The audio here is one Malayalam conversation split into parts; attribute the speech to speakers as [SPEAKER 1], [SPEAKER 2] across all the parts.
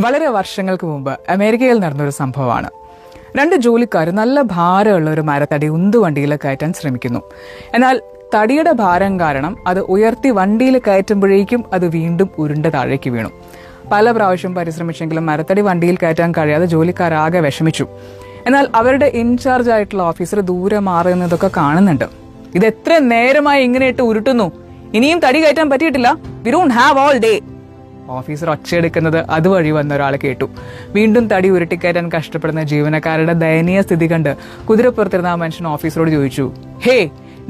[SPEAKER 1] വളരെ വർഷങ്ങൾക്ക് മുമ്പ് അമേരിക്കയിൽ നടന്നൊരു സംഭവമാണ്. രണ്ട് ജോലിക്കാർ നല്ല ഭാരമുള്ള ഒരു മരത്തടി ഉന്തുവണ്ടിയിൽ കയറ്റാൻ ശ്രമിക്കുന്നു. എന്നാൽ തടിയുടെ ഭാരം കാരണം അത് ഉയർത്തി വണ്ടിയിൽ കയറ്റുമ്പോഴേക്കും അത് വീണ്ടും ഉരുണ്ട താഴേക്ക് വീണു. പല പ്രാവശ്യം പരിശ്രമിച്ചെങ്കിലും മരത്തടി വണ്ടിയിൽ കയറ്റാൻ കഴിയാതെ ജോലിക്കാരാകെ വിഷമിച്ചു. എന്നാൽ അവരുടെ ഇൻചാർജ് ആയിട്ടുള്ള ഓഫീസർ ദൂരെ മാറുന്നതൊക്കെ കാണുന്നുണ്ട്. ഇത് എത്ര നേരമായി ഇങ്ങനെ ഇട്ട് ഉരുട്ടുന്നു, ഇനിയും തടി കയറ്റാൻ പറ്റിയിട്ടില്ല, we don't have all day. Officer ഒച്ചയെടുക്കുന്നത് അതുവഴി വന്ന ഒരാൾ കേട്ടു. വീണ്ടും തടി ഉരുട്ടിക്കയറ്റാൻ കഷ്ടപ്പെടുന്ന ജീവനക്കാരുടെ ദയനീയ സ്ഥിതി കണ്ട് കുതിരപ്പുറത്തിരുന്ന ആ മനുഷ്യൻ ഓഫീസറോട് ചോദിച്ചു, ഹേ,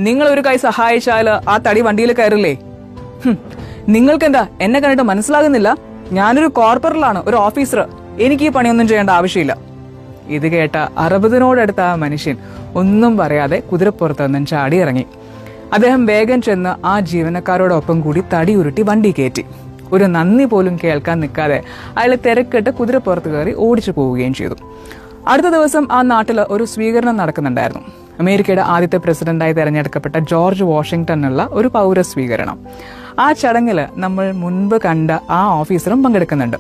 [SPEAKER 1] നിങ്ങൾ ഒരു കൈ സഹായിച്ചാൽ ആ തടി വണ്ടിയിൽ കയറില്ലേ? നിങ്ങൾക്കെന്താ എന്നെ കണ്ടിട്ട് മനസ്സിലാകുന്നില്ല? ഞാനൊരു കോർപ്പറലാണ്, ഒരു ഓഫീസർ, എനിക്ക് ഈ പണിയൊന്നും ചെയ്യേണ്ട ആവശ്യമില്ല. ഇത് കേട്ട 60-നോടടുത്ത ആ മനുഷ്യൻ ഒന്നും പറയാതെ കുതിരപ്പുറത്ത് നിന്നും ചാടി ഇറങ്ങി. അദ്ദേഹം വേഗം ചെന്ന് ആ ജീവനക്കാരോടൊപ്പം കൂടി തടി ഉരുട്ടി വണ്ടി കയറ്റി. ഒരു നന്ദി പോലും കേൾക്കാൻ നിൽക്കാതെ അയാൾ തിരക്കിട്ട് കുതിരപ്പുറത്ത് കയറി ഓടിച്ചു പോവുകയും ചെയ്തു. അടുത്ത ദിവസം ആ നാട്ടിൽ ഒരു സ്വീകരണം നടക്കുന്നുണ്ടായിരുന്നു. അമേരിക്കയുടെ ആദ്യത്തെ പ്രസിഡന്റായി തെരഞ്ഞെടുക്കപ്പെട്ട ജോർജ് വാഷിംഗ്ടണിനുള്ള ഒരു പൗരസ്വീകരണം. ആ ചടങ്ങിൽ നമ്മൾ മുൻപ് കണ്ട ആ ഓഫീസറും പങ്കെടുക്കുന്നുണ്ട്.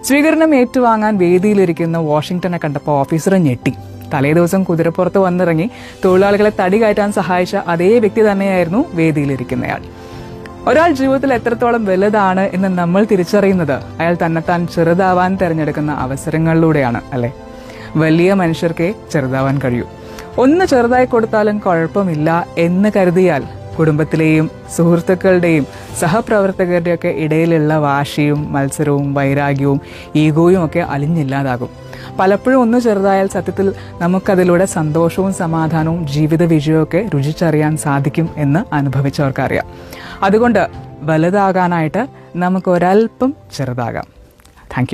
[SPEAKER 1] സ്വീകരണം ഏറ്റുവാങ്ങാൻ വേദിയിലിരിക്കുന്ന വാഷിംഗ്ടനെ കണ്ടപ്പോൾ ഓഫീസർ ഞെട്ടി. തലേ ദിവസം കുതിരപ്പുറത്ത് വന്നിറങ്ങി തൊഴിലാളികളെ തടി കയറ്റാൻ സഹായിച്ച അതേ വ്യക്തി തന്നെയായിരുന്നു വേദിയിലിരിക്കുന്നയാൾ. ഒരാൾ ജീവിതത്തിൽ എത്രത്തോളം വലുതാണ് എന്ന് നമ്മൾ തിരിച്ചറിയുന്നത് അയാൾ തന്നെത്താൻ ചെറുതാവാൻ തിരഞ്ഞെടുക്കുന്ന അവസരങ്ങളിലൂടെയാണ്, അല്ലെ? വലിയ മനുഷ്യർക്കേ ചെറുതാവാൻ കഴിയൂ. ഒന്ന് ചെറുതായി കൊടുത്താലും കുഴപ്പമില്ല എന്ന് കരുതിയാൽ കുടുംബത്തിലെയും സുഹൃത്തുക്കളുടെയും സഹപ്രവർത്തകരുടെയും ഒക്കെ ഇടയിലുള്ള വാശിയും മത്സരവും വൈരാഗ്യവും ഈഗോയും ഒക്കെ അലിഞ്ഞില്ലാതാകും. പലപ്പോഴും ഒന്ന് ചെറുതായാൽ സത്യത്തിൽ നമുക്കതിലൂടെ സന്തോഷവും സമാധാനവും ജീവിത വിജയമൊക്കെ രുചിച്ചറിയാൻ സാധിക്കും എന്ന് അനുഭവിച്ചവർക്കറിയാം. അതുകൊണ്ട് വലുതാകാനായിട്ട് നമുക്ക് ഒരൽപ്പം ചെറുതാകാം. Thank you.